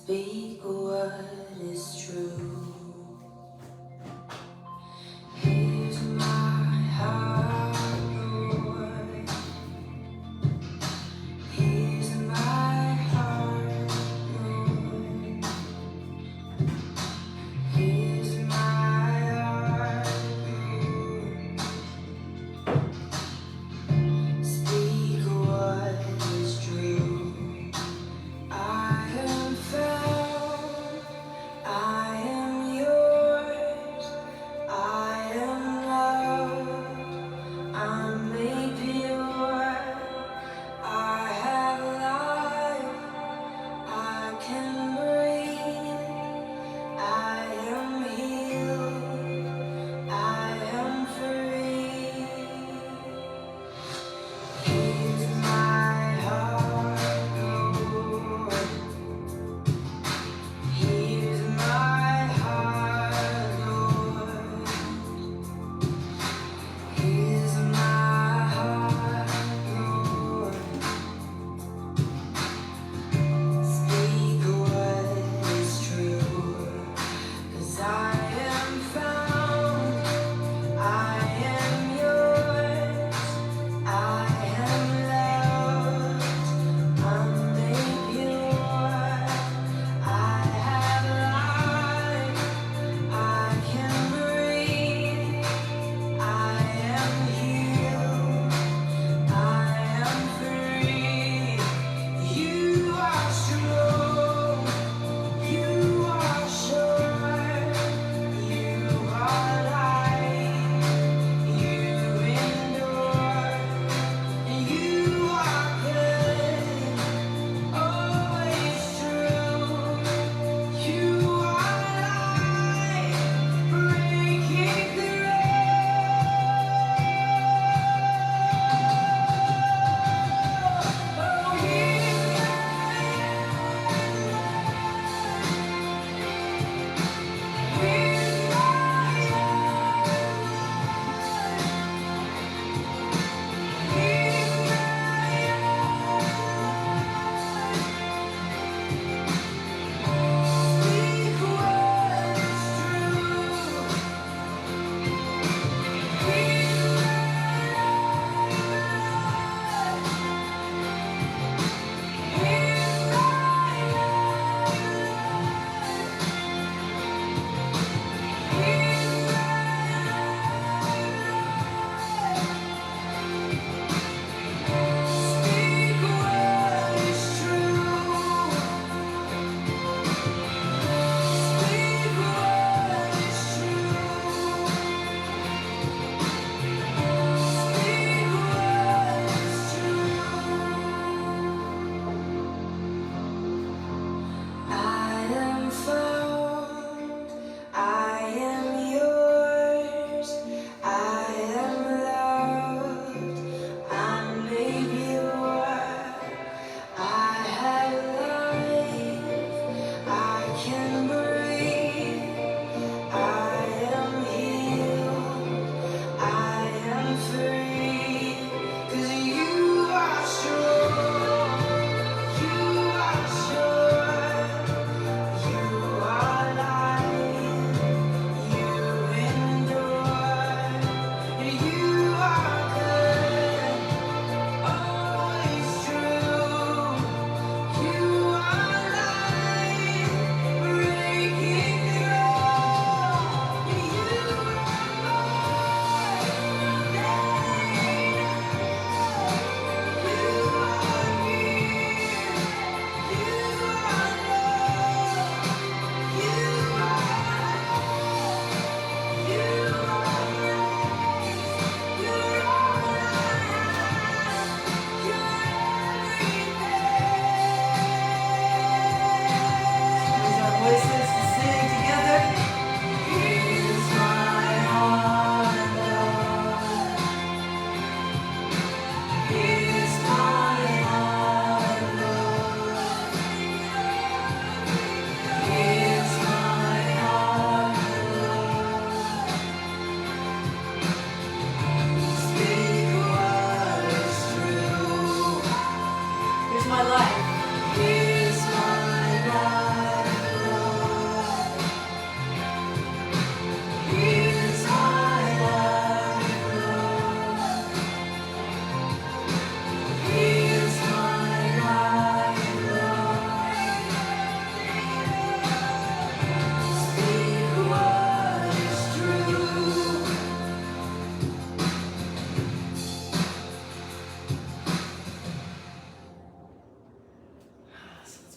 Speak what is true. Here's my heart, Lord. Here's my heart, Lord. Here's my heart, Lord. Speak what is true. I am found, I am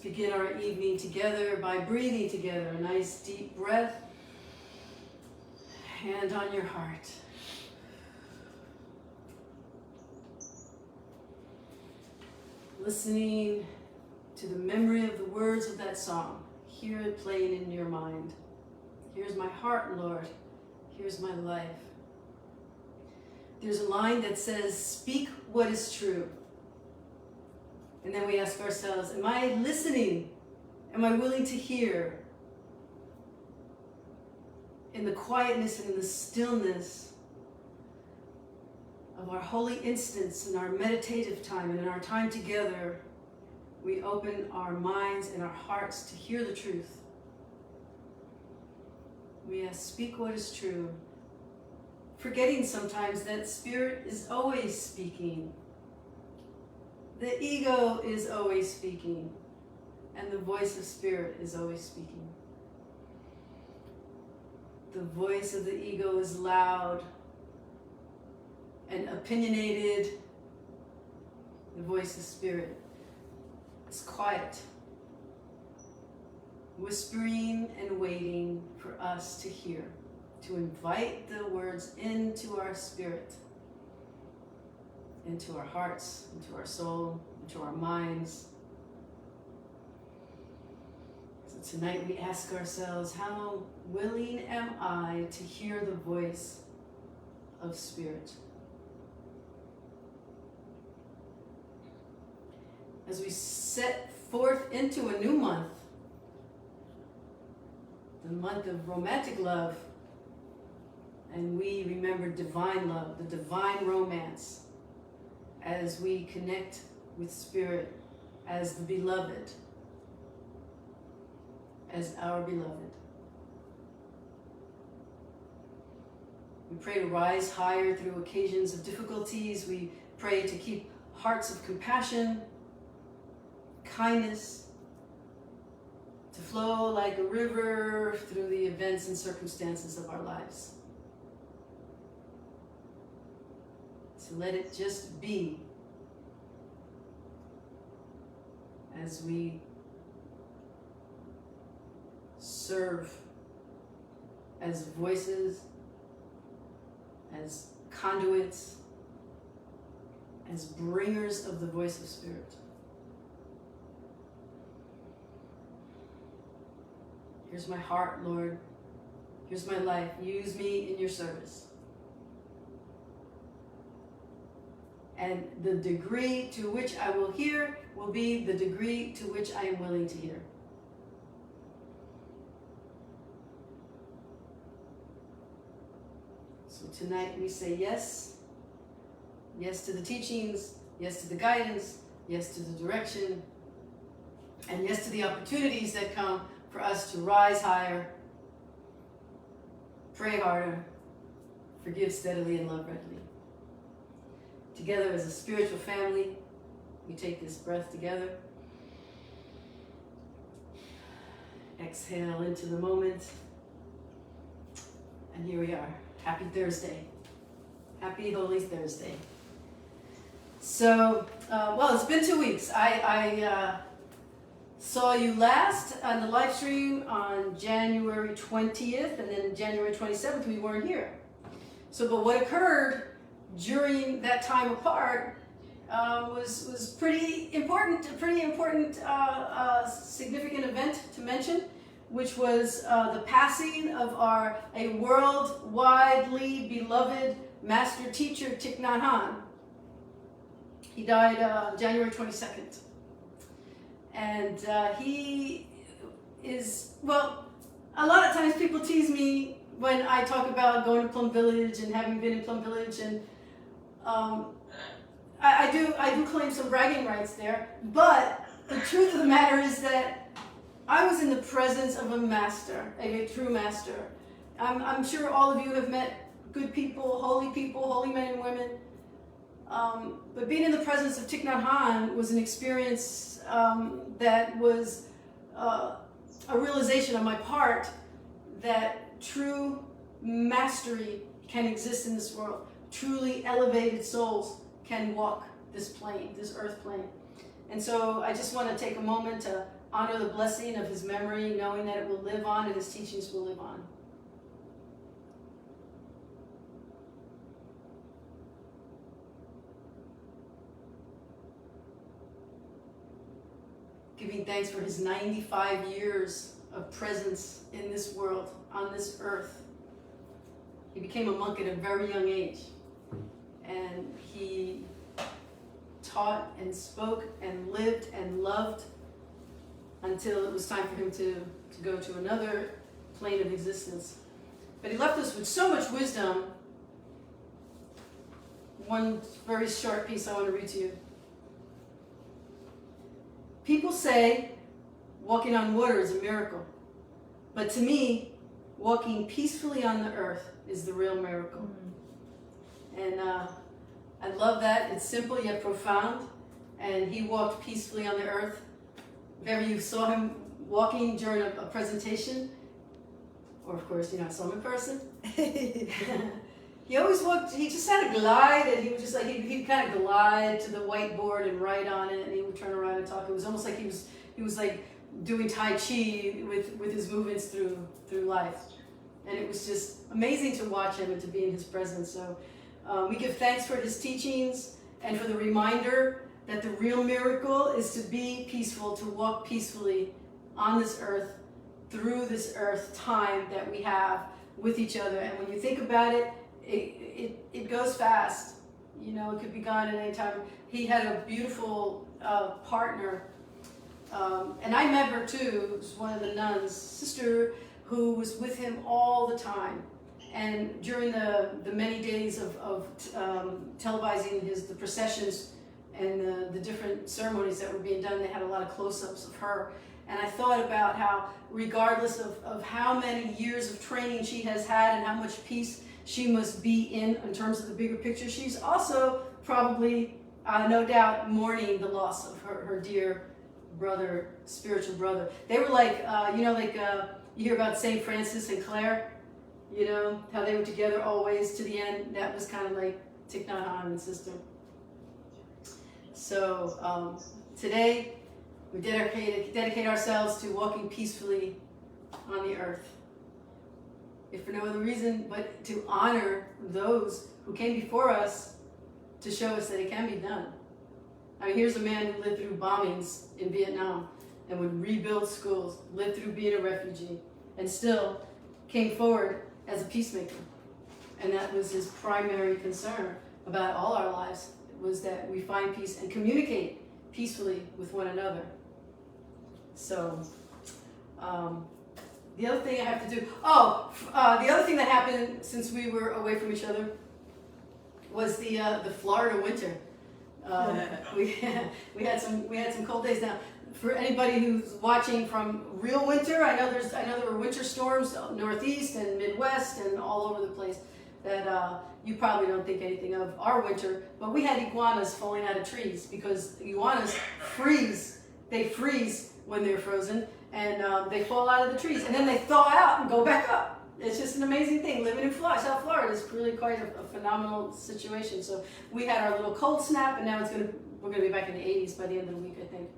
Begin our evening together by breathing together. A nice deep breath. Hand on your heart. Listening to the memory of the words of that song. Hear it playing in your mind. Here's my heart, Lord. Here's my life. There's a line that says, speak what is true. And then we ask ourselves, am I listening? Am I willing to hear? In the quietness and in the stillness of our holy instance and our meditative time and in our time together, we open our minds and our hearts to hear the truth. We ask, speak what is true. Forgetting sometimes that Spirit is always speaking. The ego is always speaking. And the voice of Spirit is always speaking. The voice of the ego is loud and opinionated. The voice of Spirit is quiet, whispering and waiting for us to hear, to invite the words into our spirit, into our hearts, into our soul, into our minds. So tonight we ask ourselves, how willing am I to hear the voice of Spirit? As we set forth into a new month, the month of romantic love, and we remember divine love, the divine romance, as we connect with Spirit as the beloved, as our beloved. We pray to rise higher through occasions of difficulties. We pray to keep hearts of compassion, kindness, to flow like a river through the events and circumstances of our lives. So let it just be as we serve as voices, as conduits, as bringers of the voice of Spirit. Here's my heart, Lord. Here's my life. Use me in your service. And the degree to which I will hear will be the degree to which I am willing to hear. So tonight we say yes. Yes to the teachings, yes to the guidance, yes to the direction, and yes to the opportunities that come for us to rise higher, pray harder, forgive steadily, and love readily. Together as a spiritual family, we take this breath together. Exhale into the moment. And here we are. Happy Thursday. Happy Holy Thursday. So, well, it's been 2 weeks. I saw you last on the live stream on January 20th, and then January 27th we weren't here. So, but what occurred during that time apart was pretty important, significant event to mention, which was the passing of a worldwide beloved master teacher, Thich Nhat Hanh. He died January 22nd. And he is, well, a lot of times people tease me when I talk about going to Plum Village and having been in Plum Village, and I do claim some bragging rights there, but the truth of the matter is that I was in the presence of a master, a true master. I'm sure all of you have met good people, holy men and women. But being in the presence of Thich Nhat Hanh was an experience that was a realization on my part that true mastery can exist in this world. Truly elevated souls can walk this plane, this earth plane. And so I just want to take a moment to honor the blessing of his memory, knowing that it will live on and his teachings will live on. Giving thanks for his 95 years of presence in this world, on this earth. He became a monk at a very young age, and he taught and spoke and lived and loved until it was time for him to go to another plane of existence. But he left us with so much wisdom. One very short piece I want to read to you. People say walking on water is a miracle, but to me, walking peacefully on the earth is the real miracle. And I love that. It's simple yet profound. And he walked peacefully on the earth. If ever you saw him walking during a presentation, or of course, I saw him in person. He always walked, he just had a glide, and he would just he'd kind of glide to the whiteboard and write on it, and he would turn around and talk. It was almost like he was like doing Tai Chi with his movements through life. And it was just amazing to watch him and to be in his presence. So we give thanks for his teachings and for the reminder that the real miracle is to be peaceful, to walk peacefully on this earth, through this earth time that we have with each other. And when you think about it, it goes fast. It could be gone at any time. He had a beautiful partner, and I met her too. It was one of the nuns, sister, who was with him all the time. And during the many days of televising the processions and the different ceremonies that were being done, they had a lot of close-ups of her. And I thought about how, regardless of how many years of training she has had and how much peace she must be in terms of the bigger picture, she's also probably, no doubt, mourning the loss of her dear brother, spiritual brother. They were like, you hear about St. Francis and Clare, how they were together always to the end. That was kind of like Thich Nhat Hanh and sister. So today, we dedicate ourselves to walking peacefully on the earth. If for no other reason but to honor those who came before us to show us that it can be done. I mean, here's a man who lived through bombings in Vietnam and would rebuild schools, lived through being a refugee, and still came forward as a peacemaker. And that was his primary concern about all our lives, was that we find peace and communicate peacefully with one another. So, the other thing I have to do, the other thing that happened since we were away from each other was the Florida winter. We had some cold days. Now, for anybody who's watching from real winter, I know there were winter storms northeast and Midwest and all over the place that you probably don't think anything of our winter, but we had iguanas falling out of trees because iguanas freeze. They freeze when they're frozen, and they fall out of the trees, and then they thaw out and go back up. It's just an amazing thing. Living in South Florida is really quite a phenomenal situation. So we had our little cold snap, and now we're gonna be back in the 80s by the end of the week, I think.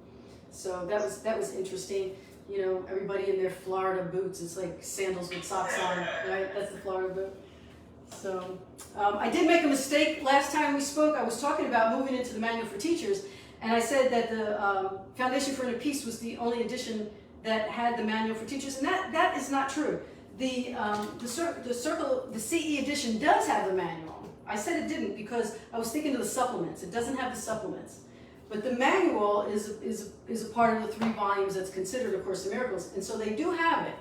So that was interesting. Everybody in their Florida boots. It's like sandals with socks on, right? That's the Florida boot. So I did make a mistake last time we spoke. I was talking about moving into the Manual for Teachers, and I said that the Foundation for Inner Peace was the only edition that had the Manual for Teachers, and that is not true. The CE edition does have the manual. I said it didn't because I was thinking of the supplements. It doesn't have the supplements. But the manual is a part of the 3 volumes that's considered A Course in Miracles, and so they do have it.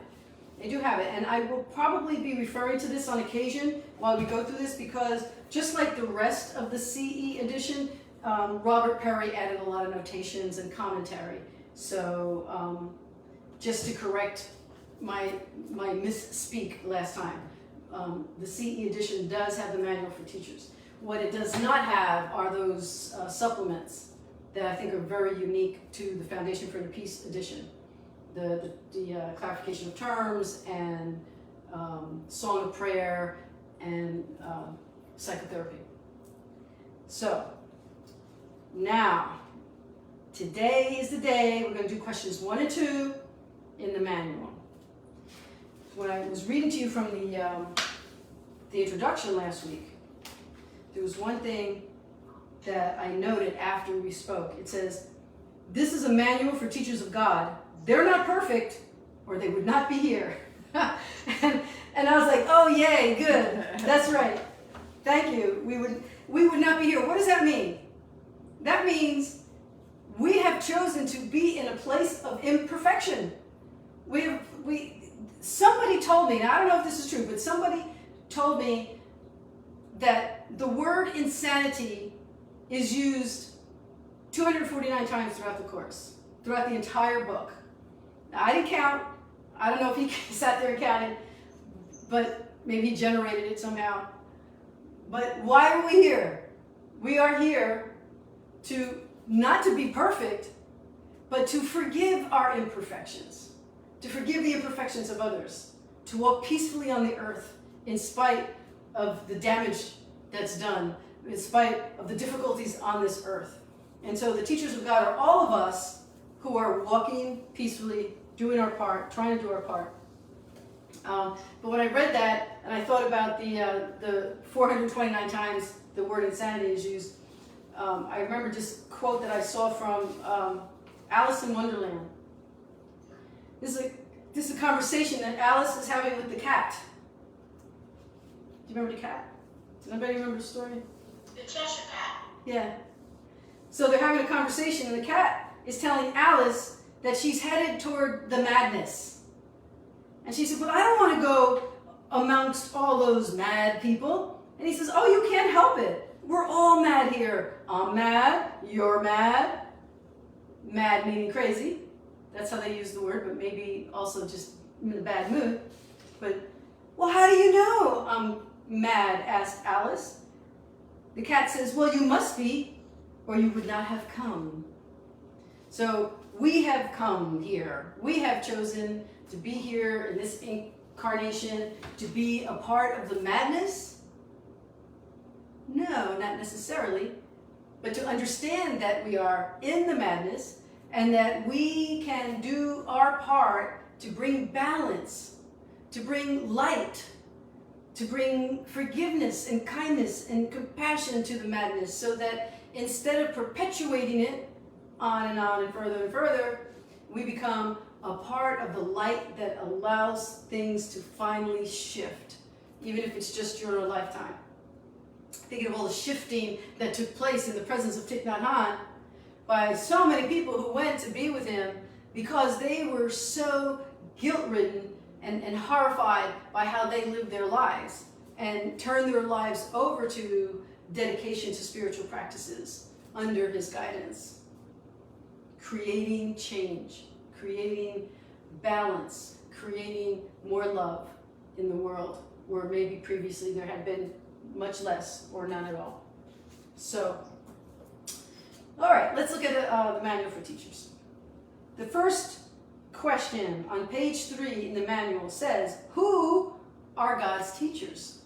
They do have it, and I will probably be referring to this on occasion while we go through this, because just like the rest of the CE edition, Robert Perry added a lot of notations and commentary. So just to correct my misspeak last time, the CE edition does have the Manual for Teachers. What it does not have are those supplements that I think are very unique to the Foundation for Inner Peace edition. The clarification of terms and song of prayer and psychotherapy. So now Today is the day we're going to do questions 1 and 2 in the manual. When I was reading to you from the introduction last week, there was one thing that I noted after we spoke. It says, this is a manual for teachers of God. They're not perfect, or they would not be here. and I was like, oh yay, good. That's right. Thank you. We would not be here. What does that mean? That means we have chosen to be in a place of imperfection. Somebody told me, and I don't know if this is true, but somebody told me that the word insanity is used 249 times throughout the course, throughout the entire book. Now, I didn't count. I don't know if he sat there and counted, but maybe he generated it somehow. But why are we here? We are here not to be perfect, but to forgive our imperfections, to forgive the imperfections of others, to walk peacefully on the earth in spite of the damage that's done, in spite of the difficulties on this earth. And so the teachers of God are all of us who are walking peacefully, doing our part, trying to do our part. But when I read that, and I thought about the 429 times the word insanity is used, I remember this quote that I saw from Alice in Wonderland. This is a conversation that Alice is having with the cat. Do you remember the cat? Does anybody remember the story? The Cheshire Cat. Yeah. So they're having a conversation, and the cat is telling Alice that she's headed toward the madness. And she said, but I don't want to go amongst all those mad people. And he says, oh, you can't help it. We're all mad here. I'm mad. You're mad. Mad meaning crazy. That's how they use the word, but maybe also just in a bad mood. But, well, how do you know I'm mad? Asked Alice. The cat says, well, you must be, or you would not have come. So we have come here. We have chosen to be here in this incarnation, to be a part of the madness? No, not necessarily. But to understand that we are in the madness and that we can do our part to bring balance, to bring light, to bring forgiveness and kindness and compassion to the madness, so that instead of perpetuating it on and further, we become a part of the light that allows things to finally shift, even if it's just during a lifetime. Thinking of all the shifting that took place in the presence of Thich Nhat Hanh by so many people who went to be with him because they were so guilt-ridden and horrified by how they lived their lives, and turned their lives over to dedication to spiritual practices under his guidance. Creating change, creating balance, creating more love in the world where maybe previously there had been much less or none at all. So, all right, let's look at the manual for teachers. The first question on page 3 in the manual says, who are God's teachers?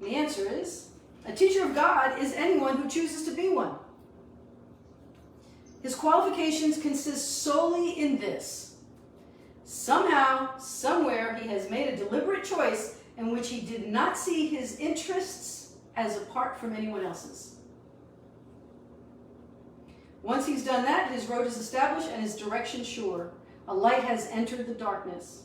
And the answer is, a teacher of God is anyone who chooses to be one. His qualifications consist solely in this: somehow, somewhere, he has made a deliberate choice in which he did not see his interests as apart from anyone else's. Once he's done that, his road is established and his direction sure. A light has entered the darkness.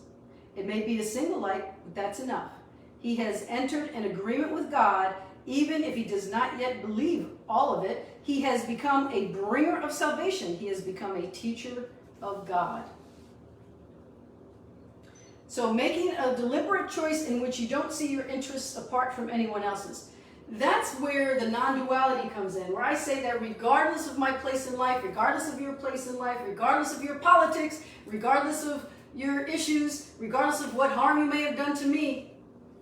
It may be a single light, but that's enough. He has entered an agreement with God, even if he does not yet believe all of it. He has become a bringer of salvation. He has become a teacher of God. So making a deliberate choice in which you don't see your interests apart from anyone else's. That's where the non-duality comes in, where I say that regardless of my place in life, regardless of your place in life, regardless of your politics, regardless of your issues, regardless of what harm you may have done to me,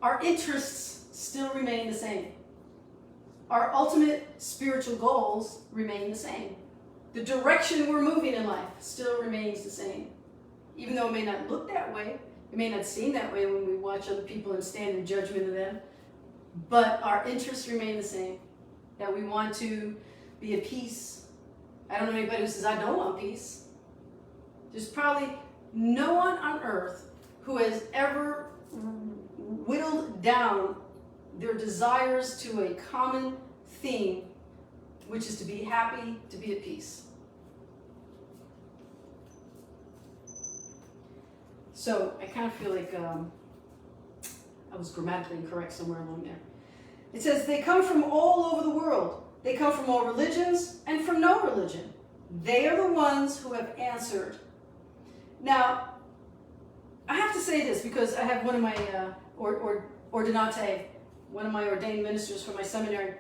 our interests still remain the same. Our ultimate spiritual goals remain the same. The direction we're moving in life still remains the same. Even though it may not look that way, it may not seem that way when we watch other people and stand in judgment of them, but our interests remain the same. That we want to be at peace, I don't know anybody who says, I don't want peace. There's probably no one on earth who has ever whittled down their desires to a common theme, which is to be happy, to be at peace. So I kind of feel like I was grammatically incorrect somewhere along there. It says they come from all over the world. They come from all religions and from no religion. They are the ones who have answered. Now, I have to say this because I have one of my ordinate, one of my ordained ministers from my seminary.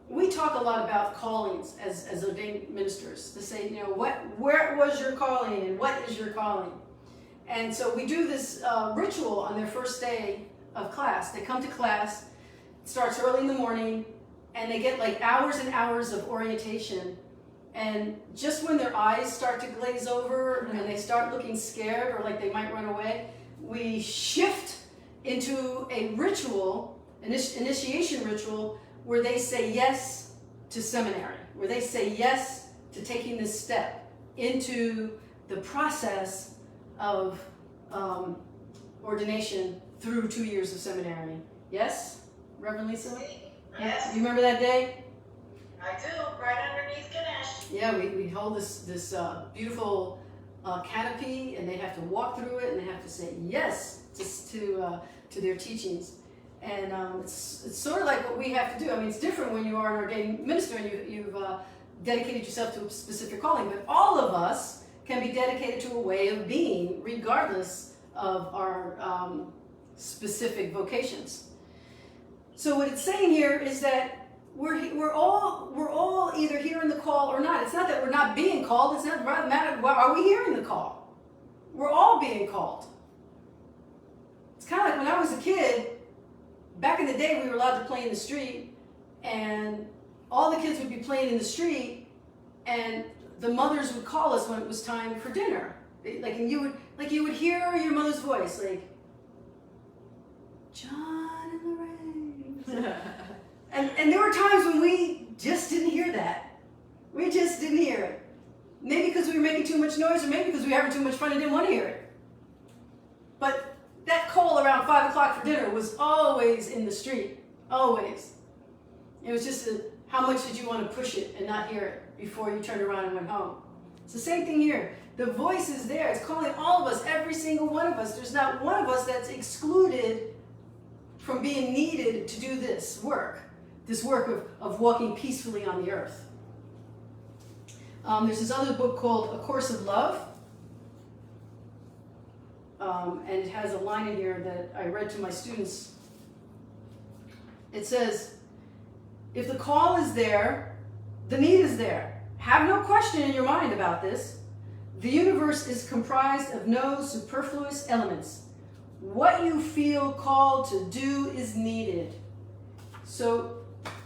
We talk a lot about callings as ordained ministers to say, you know, where was your calling and what is your calling? And so we do this ritual on their first day of class. They come to class, it starts early in the morning, and they get like hours and hours of orientation. And just when their eyes start to glaze over and they start looking scared or like they might run away, we shift into a ritual, initiation ritual, where they say yes to seminary, where they say yes to taking this step into the process of ordination through 2 years of seminary. Yes, Reverend Lisa? Yes. You remember that day? I do, right underneath Ganesh. Yeah, we hold this beautiful canopy, and they have to walk through it, and they have to say yes to their teachings. And it's sort of like what we have to do. I mean, it's different when you are an ordained minister and you've dedicated yourself to a specific calling, but all of us can be dedicated to a way of being, regardless of our specific vocations. So what it's saying here is that we're all either hearing the call or not. It's not that we're not being called. It's not a matter of, well, are we hearing the call? We're all being called. It's kind of like when I was a kid. Back in the day, we were allowed to play in the street, and all the kids would be playing in the street, and the mothers would call us when it was time for dinner. And you would hear your mother's voice, like, John and Lorraine. and there were times when we just didn't hear that. We just didn't hear it. Maybe because we were making too much noise, or maybe because we were having too much fun and didn't want to hear it. But that call around 5 o'clock for dinner was always in the street, always. It was just how much did you want to push it and not hear it before you turned around and went home. It's the same thing here. The voice is there. It's calling all of us, every single one of us. There's not one of us that's excluded from being needed to do this work of walking peacefully on the earth. There's this other book called A Course of Love. And it has a line in here that I read to my students. It says, if the call is there, the need is there. Have no question in your mind about this. The universe is comprised of no superfluous elements. What you feel called to do is needed. So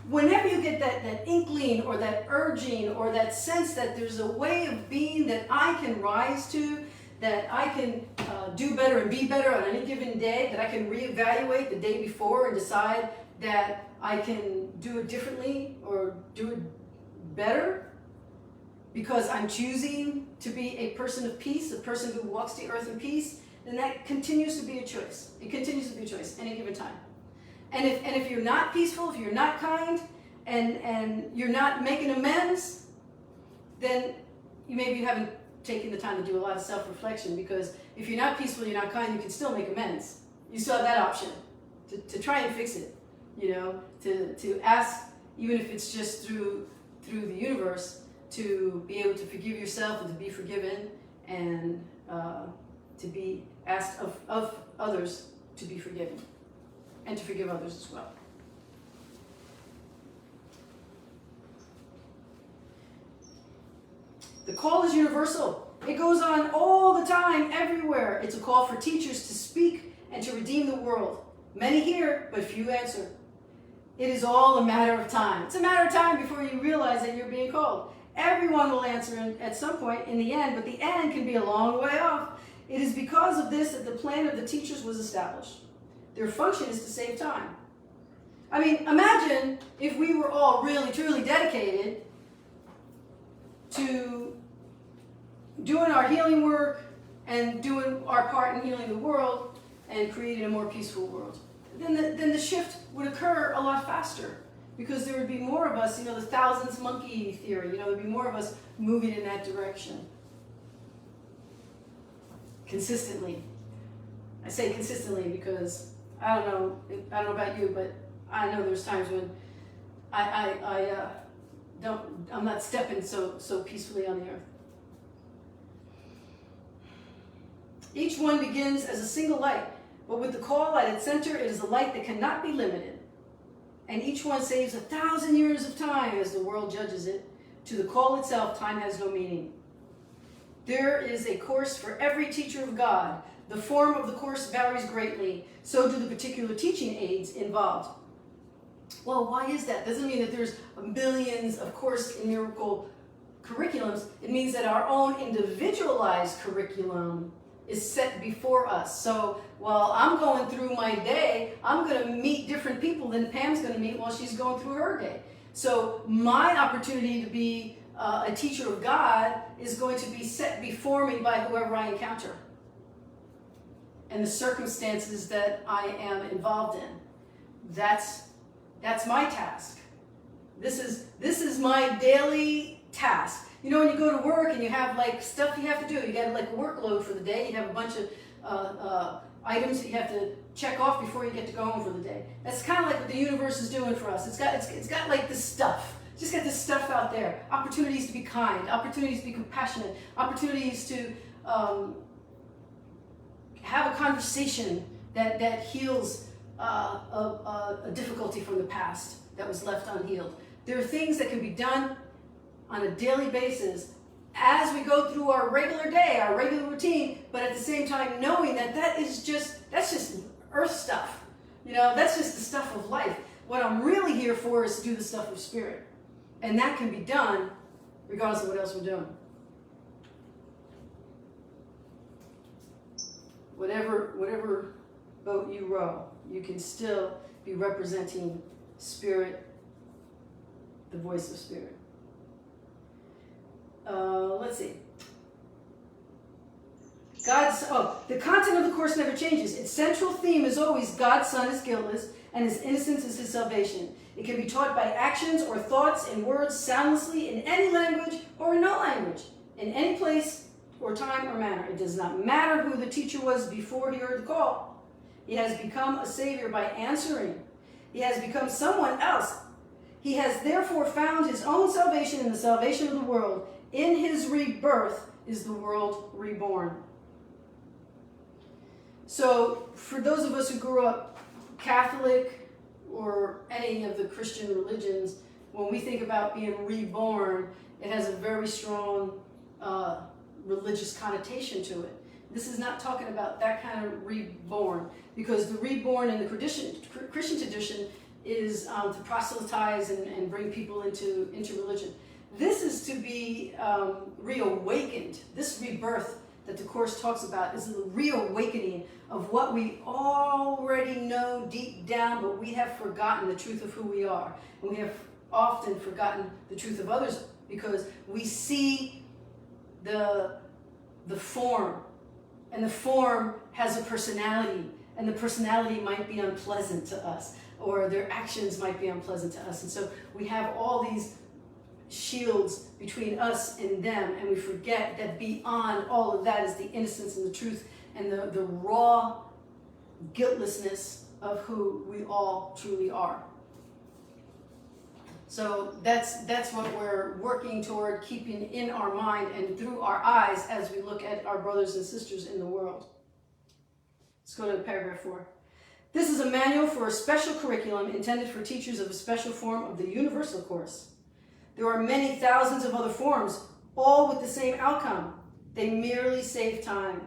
whenever you get that inkling or that urging or that sense that there's a way of being that I can rise to, that I can do better and be better on any given day, that I can reevaluate the day before and decide that I can do it differently or do it better because I'm choosing to be a person of peace, a person who walks the earth in peace, then that continues to be a choice. It continues to be a choice any given time. And if you're not peaceful, if you're not kind, and you're not making amends, then maybe you haven't taking the time to do a lot of self-reflection, because if you're not peaceful, you're not kind, you can still make amends. You still have that option to try and fix it, to ask, even if it's just through the universe, to be able to forgive yourself and to be forgiven, and to be asked of others to be forgiven and to forgive others as well. The call is universal. It goes on all the time, everywhere. It's a call for teachers to speak and to redeem the world. Many hear, but few answer. It is all a matter of time. It's a matter of time before you realize that you're being called. Everyone will answer at some point in the end, but the end can be a long way off. It is because of this that the plan of the teachers was established. Their function is to save time. I mean, imagine if we were all really, truly dedicated to doing our healing work and doing our part in healing the world and creating a more peaceful world, then the shift would occur a lot faster, because there would be more of us, the thousands monkey theory, there'd be more of us moving in that direction. Consistently. I say consistently because I don't know about you, but I know there's times when I'm not stepping so peacefully on the earth. Each one begins as a single light, but with the call at its center, it is a light that cannot be limited. And each one saves 1,000 years of time as the world judges it. To the call itself, time has no meaning. There is a course for every teacher of God. The form of the course varies greatly. So do the particular teaching aids involved. Well, why is that? Doesn't mean that there's millions of Course in Miracle curriculums. It means that our own individualized curriculum is set before us. So while I'm going through my day, I'm going to meet different people than Pam's going to meet while she's going through her day. So my opportunity to be a teacher of God is going to be set before me by whoever I encounter and the circumstances that I am involved in. That's my task. This is my daily task. When you go to work and you have stuff you have to do, you got a workload for the day, you have a bunch of items that you have to check off before you get to go home for the day. That's kind of like what the universe is doing for us. It's got this stuff. It's just got this stuff out there. Opportunities to be kind, opportunities to be compassionate, opportunities to have a conversation that heals a difficulty from the past that was left unhealed. There are things that can be done on a daily basis as we go through our regular day, our regular routine, but at the same time knowing that's just earth stuff. That's just the stuff of life. What I'm really here for is to do the stuff of spirit. And that can be done regardless of what else we're doing. Whatever boat you row, you can still be representing spirit, the voice of spirit. Let's see. The content of the Course never changes. Its central theme is always God's Son is guiltless and his innocence is his salvation. It can be taught by actions or thoughts and words soundlessly in any language or in no language, in any place or time or manner. It does not matter who the teacher was before he heard the call. He has become a savior by answering. He has become someone else. He has therefore found his own salvation in the salvation of the world. In his rebirth is the world reborn. So for those of us who grew up Catholic or any of the Christian religions, when we think about being reborn, it has a very strong religious connotation to it. This is not talking about that kind of reborn, because the reborn in the Christian tradition is to proselytize and bring people into religion. This is to be reawakened. This rebirth that the Course talks about is the reawakening of what we already know deep down, but we have forgotten the truth of who we are. And we have often forgotten the truth of others because we see the form, and the form has a personality, and the personality might be unpleasant to us, or their actions might be unpleasant to us. And so we have all these shields between us and them, and we forget that beyond all of that is the innocence and the truth and the raw guiltlessness of who we all truly are. So that's what we're working toward, keeping in our mind and through our eyes as we look at our brothers and sisters in the world. Let's go to paragraph 4. This is a manual for a special curriculum intended for teachers of a special form of the universal course. There are many thousands of other forms, all with the same outcome. They merely save time.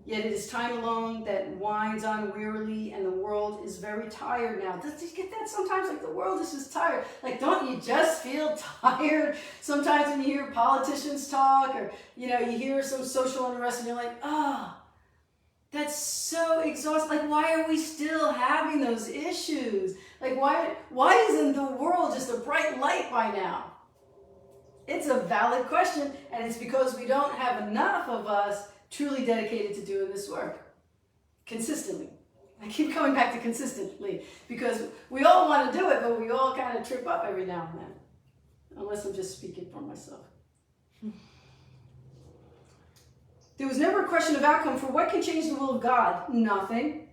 Yet it is time alone that winds on wearily, and the world is very tired now. Does you get that sometimes? Like, the world is just tired. Like, don't you just feel tired sometimes when you hear politicians talk, or you hear some social unrest and you're like, that's so exhausting. Like, why are we still having those issues? Like, why isn't the world just a bright light by now? It's a valid question, and it's because we don't have enough of us truly dedicated to doing this work consistently. I keep coming back to consistently because we all want to do it, but we all kind of trip up every now and then, unless I'm just speaking for myself. There was never a question of outcome, for what can change the will of God? Nothing.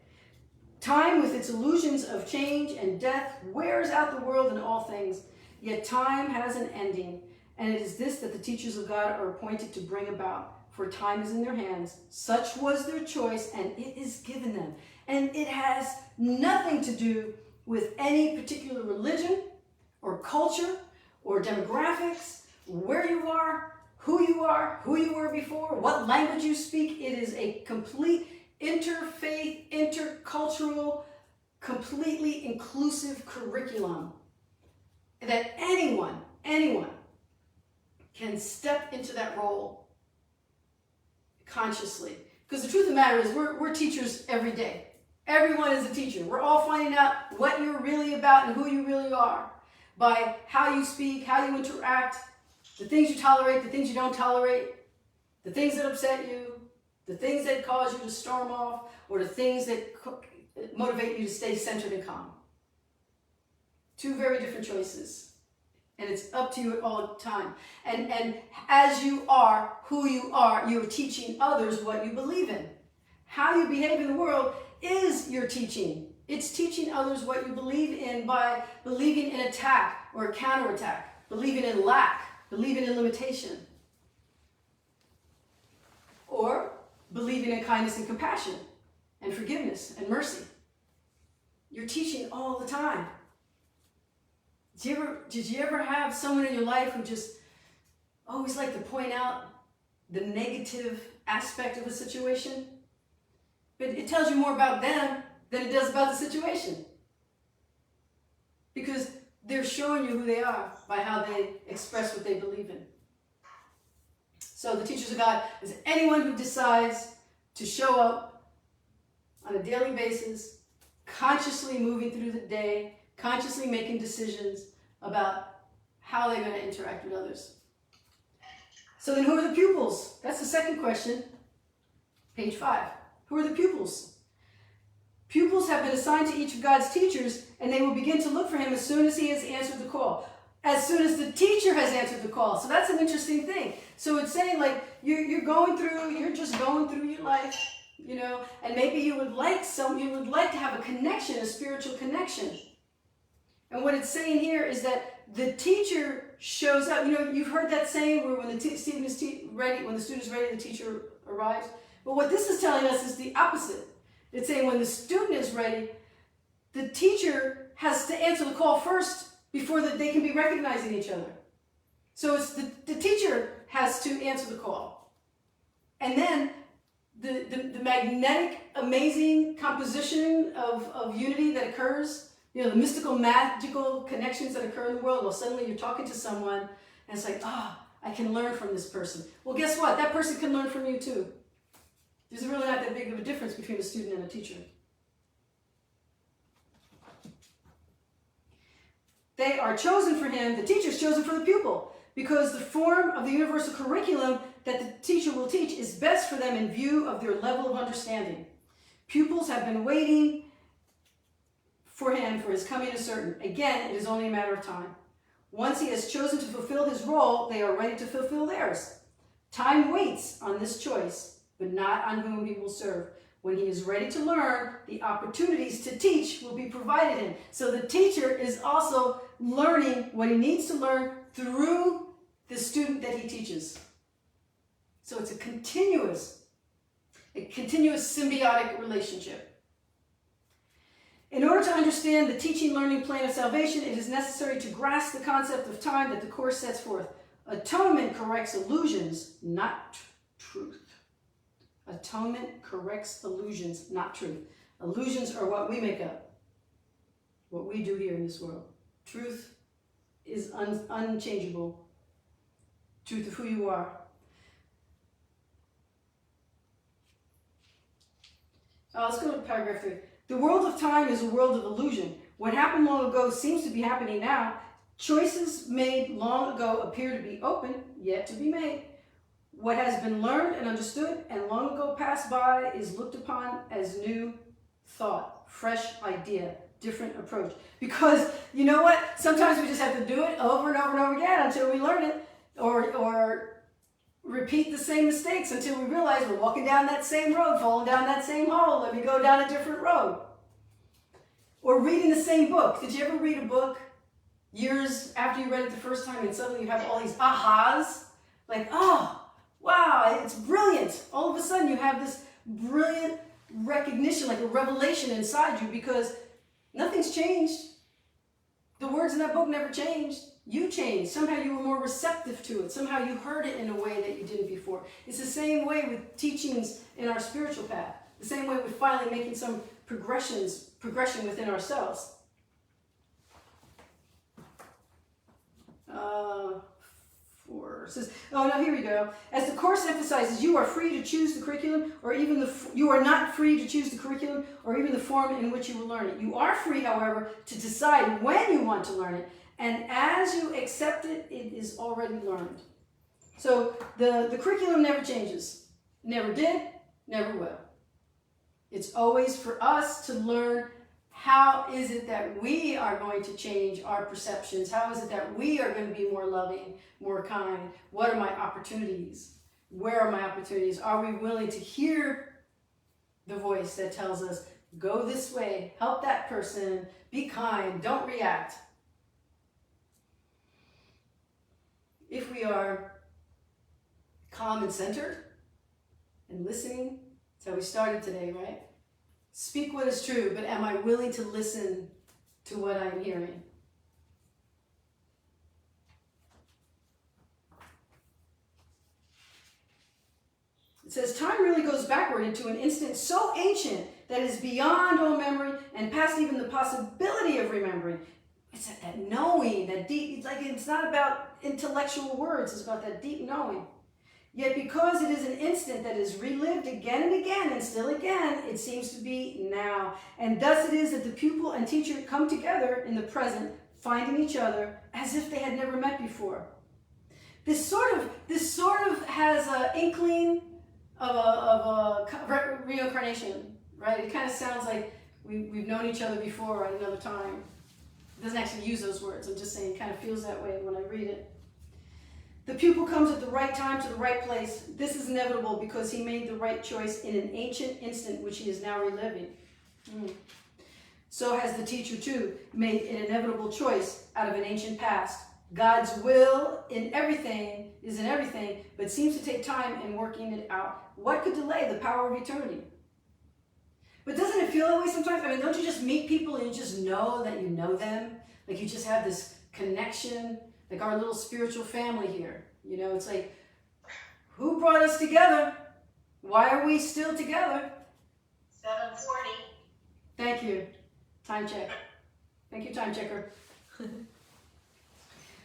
Time, with its illusions of change and death, wears out the world and all things. Yet time has an ending, and it is this that the teachers of God are appointed to bring about. For time is in their hands. Such was their choice, and it is given them. And it has nothing to do with any particular religion or culture or demographics, where you are, who you were before, what language you speak. It is a complete interfaith, intercultural, completely inclusive curriculum that anyone can step into that role consciously. Because the truth of the matter is we're teachers every day. Everyone is a teacher. We're all finding out what you're really about and who you really are by how you speak, how you interact, the things you tolerate, the things you don't tolerate, the things that upset you, the things that cause you to storm off, or the things that motivate you to stay centered and calm. Two very different choices. And it's up to you all the time. And as you are who you are, you're teaching others what you believe in. How you behave in the world is your teaching. It's teaching others what you believe in by believing in attack or counterattack, believing in lack, believing in limitation, or believing in kindness and compassion and forgiveness and mercy. You're teaching all the time. Did you ever have someone in your life who just always like to point out the negative aspect of a situation? But it tells you more about them than it does about the situation. Because they're showing you who they are by how they express what they believe in. So the teachers of God is anyone who decides to show up on a daily basis, consciously moving through the day, consciously making decisions about how they're going to interact with others. So then who are the pupils? That's the second question. Page 5. Who are the pupils? Pupils have been assigned to each of God's teachers, and they will begin to look for him as soon as he has answered the call. As soon as the teacher has answered the call. So that's an interesting thing. So it's saying like you're just going through your life, and maybe you would like to have a connection, a spiritual connection. And what it's saying here is that the teacher shows up. You've heard that saying where when the student is ready, the teacher arrives. But what this is telling us is the opposite. It's saying when the student is ready, the teacher has to answer the call first before they can be recognizing each other. So it's the teacher has to answer the call. And then the magnetic, amazing composition of unity that occurs, the mystical, magical connections that occur in the world. Well, suddenly you're talking to someone and it's like, I can learn from this person. Well, guess what? That person can learn from you too. There's really not that big of a difference between a student and a teacher. They are chosen for him, the teacher is chosen for the pupil, because the form of the universal curriculum that the teacher will teach is best for them in view of their level of understanding. Pupils have been waiting for him, for his coming is certain. Again, it is only a matter of time. Once he has chosen to fulfill his role, they are ready to fulfill theirs. Time waits on this choice, but not on whom he will serve. When he is ready to learn, the opportunities to teach will be provided him. So the teacher is also learning what he needs to learn through the student that he teaches. So it's a continuous symbiotic relationship. In order to understand the teaching-learning plan of salvation, it is necessary to grasp the concept of time that the Course sets forth. Atonement corrects illusions, not truth. Atonement corrects illusions, not truth. Illusions are what we make up, what we do here in this world. Truth is unchangeable. Truth of who you are. Let's go to paragraph 3. The world of time is a world of illusion. What happened long ago seems to be happening now. Choices made long ago appear to be open, yet to be made. What has been learned and understood and long ago passed by is looked upon as new thought, fresh idea, different approach. Because you know what? Sometimes we just have to do it over and over and over again until we learn it, or repeat the same mistakes until we realize we're walking down that same road, falling down that same hole. Let me go down a different road. Or reading the same book. Did you ever read a book years after you read it the first time and suddenly you have all these ahas? Like, oh, wow, it's brilliant. All of a sudden you have this brilliant recognition, like a revelation inside you, because nothing's changed. The words in that book never changed. You changed. Somehow you were more receptive to it. Somehow you heard it in a way that you didn't before. It's the same way with teachings in our spiritual path. The same way with finally making some progression within ourselves. Says, oh no, here we go. As the course emphasizes, you are free to choose the curriculum, or even you are not free to choose the curriculum, or even the form in which you will learn it. You are free, however, to decide when you want to learn it, and as you accept it, it is already learned. So the curriculum never changes, never did, never will. It's always for us to learn. How is it that we are going to change our perceptions? How is it that we are going to be more loving, more kind? What are my opportunities? Where are my opportunities? Are we willing to hear the voice that tells us, go this way, help that person, be kind, don't react? If we are calm and centered and listening, that's how we started today, right? Speak what is true, but am I willing to listen to what I'm hearing? It says, time really goes backward into an instant so ancient that it is beyond all memory and past even the possibility of remembering. It's that knowing, that deep, it's not about intellectual words, it's about that deep knowing. Yet because it is an instant that is relived again and again and still again, it seems to be now. And thus it is that the pupil and teacher come together in the present, finding each other as if they had never met before. This sort of has an inkling of a reincarnation, right? It kind of sounds like we've known each other before at another time. It doesn't actually use those words. I'm just saying it kind of feels that way when I read it. The pupil comes at the right time to the right place. This is inevitable because he made the right choice in an ancient instant which he is now reliving. So has the teacher too made an inevitable choice out of an ancient past. God's will in everything is in everything, but seems to take time in working it out. What could delay the power of eternity? But doesn't it feel that way sometimes? I mean, don't you just meet people and you just know that you know them? Like you just have this connection, like our little spiritual family here. You know, it's like, who brought us together? Why are we still together? 7:40. Thank you. Time check. Thank you, time checker.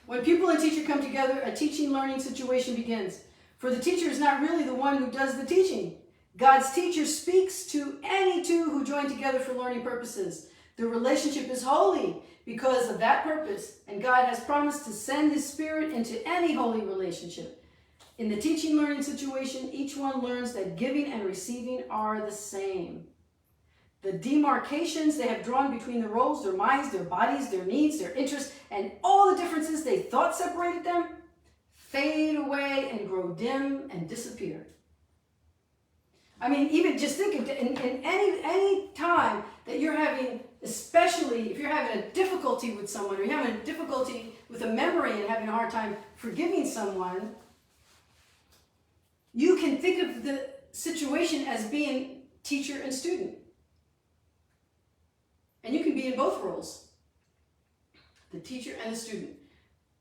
When pupil and teacher come together, a teaching-learning situation begins. For the teacher is not really the one who does the teaching. God's teacher speaks to any two who join together for learning purposes. The relationship is holy because of that purpose, and God has promised to send His Spirit into any holy relationship. In the teaching-learning situation, each one learns that giving and receiving are the same. The demarcations they have drawn between the roles, their minds, their bodies, their needs, their interests, and all the differences they thought separated them, fade away and grow dim and disappear. I mean, even just think of in any time that you're having, especially if you're having a difficulty with someone, or you're having a difficulty with a memory and having a hard time forgiving someone, you can think of the situation as being teacher and student. And you can be in both roles, the teacher and the student.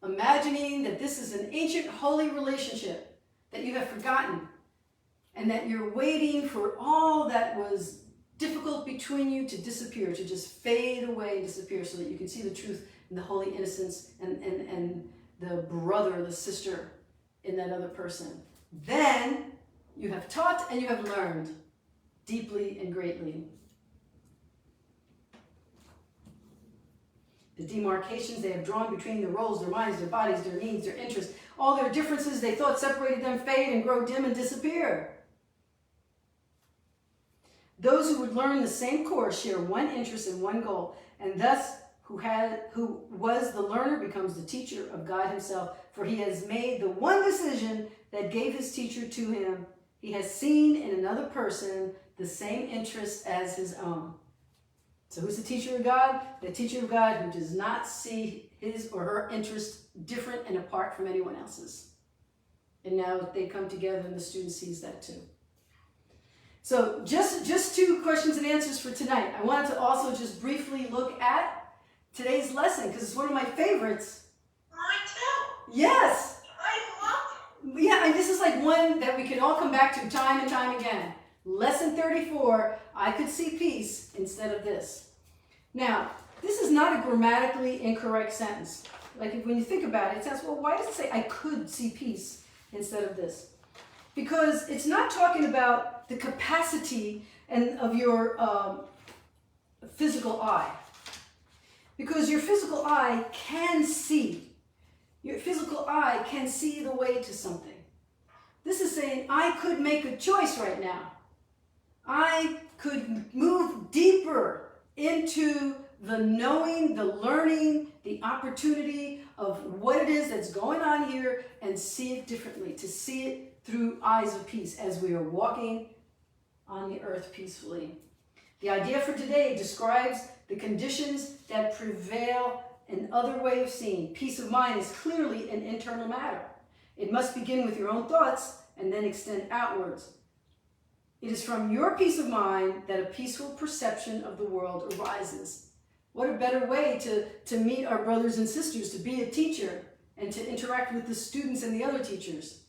Imagining that this is an ancient holy relationship that you have forgotten, and that you're waiting for all that was difficult between you to disappear, to just fade away and disappear, so that you can see the truth and the holy innocence and the brother, the sister in that other person. Then you have taught and you have learned deeply and greatly. The demarcations they have drawn between their roles, their minds, their bodies, their needs, their interests, all their differences they thought separated them fade and grow dim and disappear. Those who would learn the same course share one interest and one goal, and thus who was the learner becomes the teacher of God himself, for he has made the one decision that gave his teacher to him. He has seen in another person the same interest as his own. So who's the teacher of God? The teacher of God who does not see his or her interest different and apart from anyone else's. And now they come together and the student sees that too. So just 2 questions and answers for tonight. I wanted to also just briefly look at today's lesson because it's one of my favorites. Mine too. Yes. I love it. Yeah, and this is like one that we can all come back to time and time again. Lesson 34, I could see peace instead of this. Now, this is not a grammatically incorrect sentence. Like when you think about it, it says, well, why does it say I could see peace instead of this? Because it's not talking about the capacity of your physical eye. Because your physical eye can see. Your physical eye can see the way to something. This is saying I could make a choice right now. I could move deeper into the knowing, the learning, the opportunity of what it is that's going on here and see it differently, to see it through eyes of peace as we are walking on the earth peacefully. The idea for today describes the conditions that prevail in other way of seeing. Peace of mind is clearly an internal matter. It must begin with your own thoughts and then extend outwards. It is from your peace of mind that a peaceful perception of the world arises. What a better way to meet our brothers and sisters, to be a teacher and to interact with the students and the other teachers.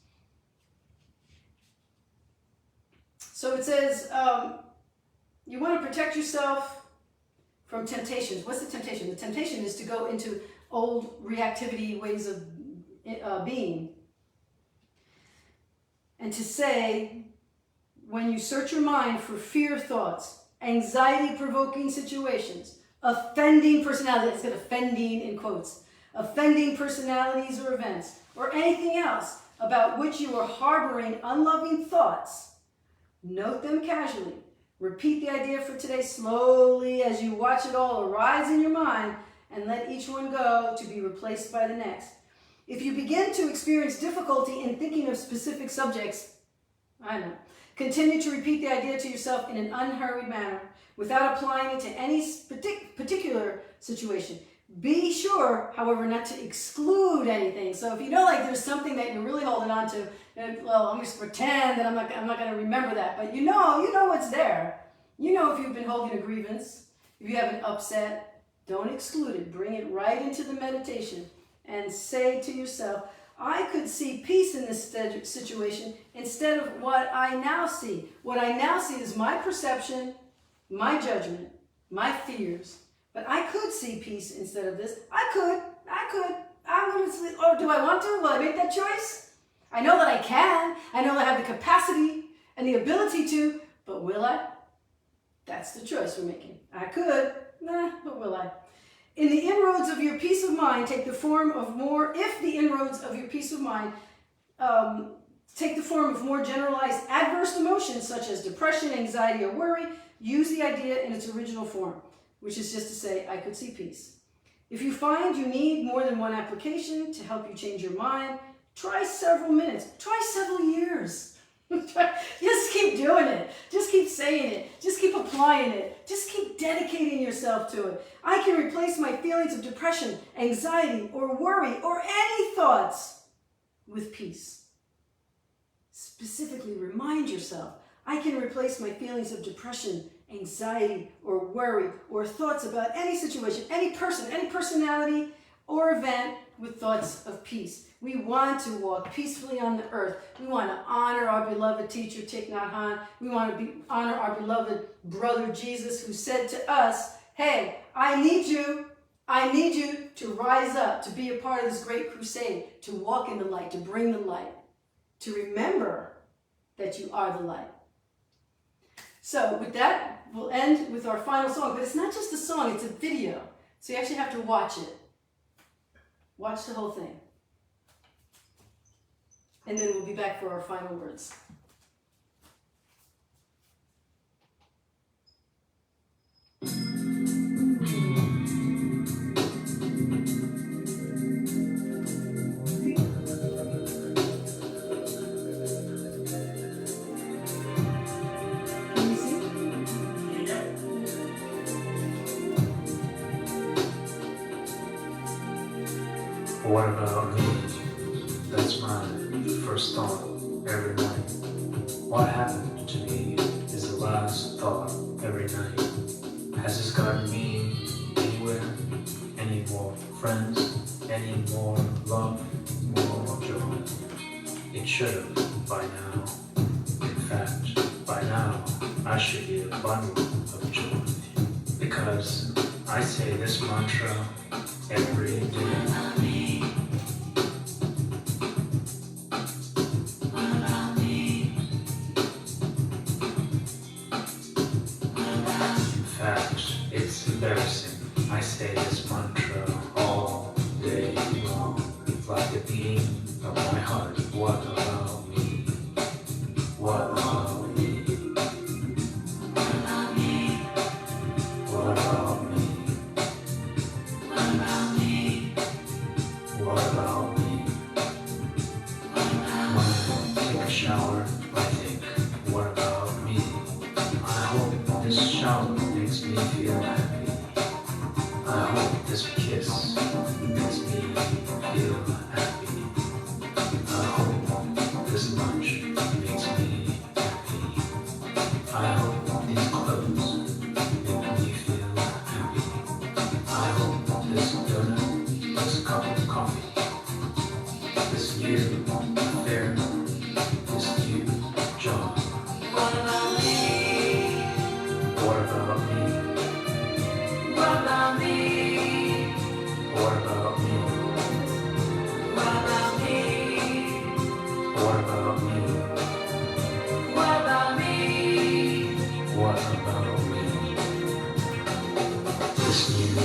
So it says, you want to protect yourself from temptations. What's the temptation? The temptation is to go into old reactivity ways of being. And to say, when you search your mind for fear thoughts, anxiety-provoking situations, offending personalities, it's got offending in quotes, offending personalities or events, or anything else about which you are harboring unloving thoughts, note them casually. Repeat the idea for today slowly as you watch it all arise in your mind and let each one go to be replaced by the next. If you begin to experience difficulty in thinking of specific subjects, continue to repeat the idea to yourself in an unhurried manner without applying it to any particular situation. Be sure, however, not to exclude anything. So if you know like there's something that you're really holding on to, well, I'm just pretend that I'm not going to remember that. But you know what's there. You know if you've been holding a grievance, if you have an upset, don't exclude it. Bring it right into the meditation and say to yourself, I could see peace in this situation instead of what I now see. What I now see is my perception, my judgment, my fears. But I could see peace instead of this. I could. I'm going to see. Or do I want to? Will I make that choice? I know that I can. I know that I have the capacity and the ability to. But will I? That's the choice we're making. I could. But will I? In the inroads of your peace of mind, take the form of more, if the inroads of your peace of mind take the form of more generalized adverse emotions such as depression, anxiety, or worry, use the idea in its original form, which is just to say, I could see peace. If you find you need more than one application to help you change your mind, try several minutes, try several years. Just keep doing it. Just keep saying it. Just keep applying it. Just keep dedicating yourself to it. I can replace my feelings of depression, anxiety, or worry, or any thoughts with peace. Specifically remind yourself, I can replace my feelings of depression, anxiety, or worry, or thoughts about any situation, any person, any personality, or event with thoughts of peace. We want to walk peacefully on the earth. We want to honor our beloved teacher, Thich Nhat Hanh. We want to honor our beloved brother Jesus, who said to us, hey, I need you to rise up, to be a part of this great crusade, to walk in the light, to bring the light, to remember that you are the light. So with that, we'll end with our final song. But it's not just a song, it's a video. So you actually have to watch it. Watch the whole thing. And then we'll be back for our final words. What about me? That's my first thought every night. What happened to me is the last thought every night. Has this gotten me anywhere? Any more friends? Any more love? More joy? It should have by now. In fact, by now, I should be a bundle of joy. Because I say this mantra every day. It's embarrassing. I say this mantra all day long, like the beating of my heart. What about me? What about me? What about me? What about me? What about me? What about me? When I take a shower, I think, what about me? I hope this shower makes me feel happy. I hope this kiss makes me feel happy. I hope this lunch makes me happy. I hope these clothes make me feel happy. I hope this donut, this cup of coffee, this new affair, this new job. What about me? What about me? What about me? What about me? What about me? What about me? What about me? What about me? This new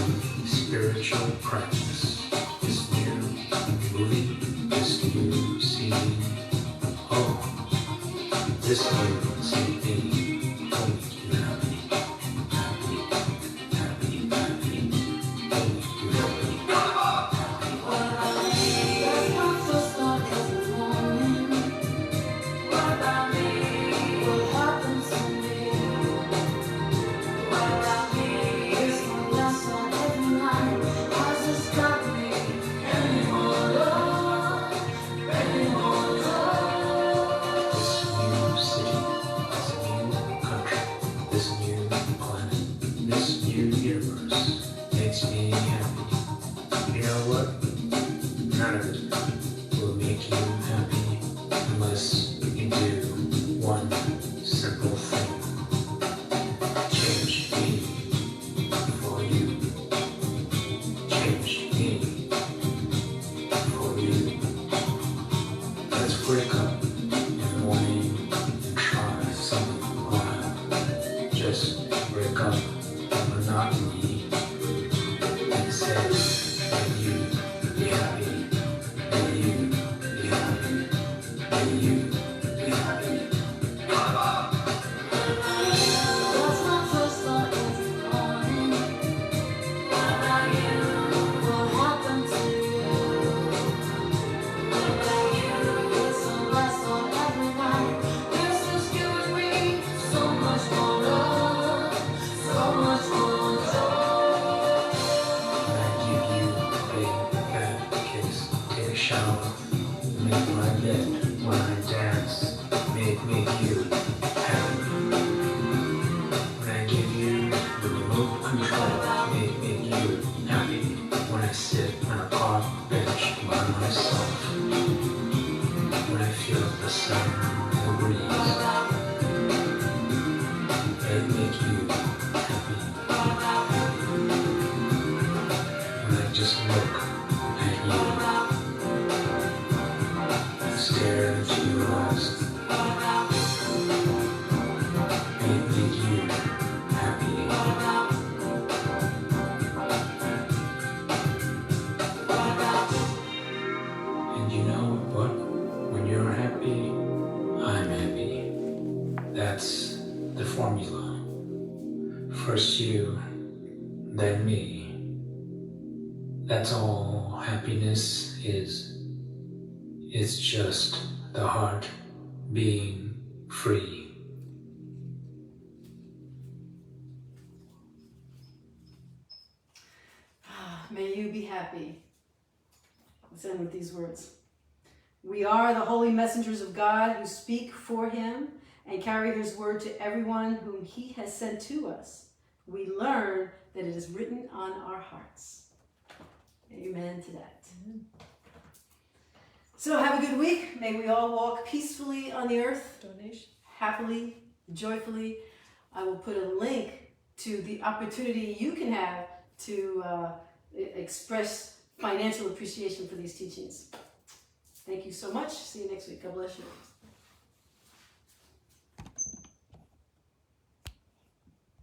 spiritual practice, this new movie, this new scene. Oh, this new CD. Oh, you happy, happy, happy, happy. Oh, you happy. What about me? That's my first thought every morning. What about me? What happens to me? What about me? It's my last thought every night. Has this got me any more love? Any more love? This new city, this new That's the formula. First you, then me. That's all happiness is. It's just the heart being free. May you be happy. Let's end with these words. We are the holy messengers of God who speak for him and carry his word to everyone whom he has sent to us. We learn that it is written on our hearts. Amen to that. So have a good week. May we all walk peacefully on the earth, happily, joyfully. I will put a link to the opportunity you can have to express financial appreciation for these teachings. Thank you so much. See you next week. God bless you.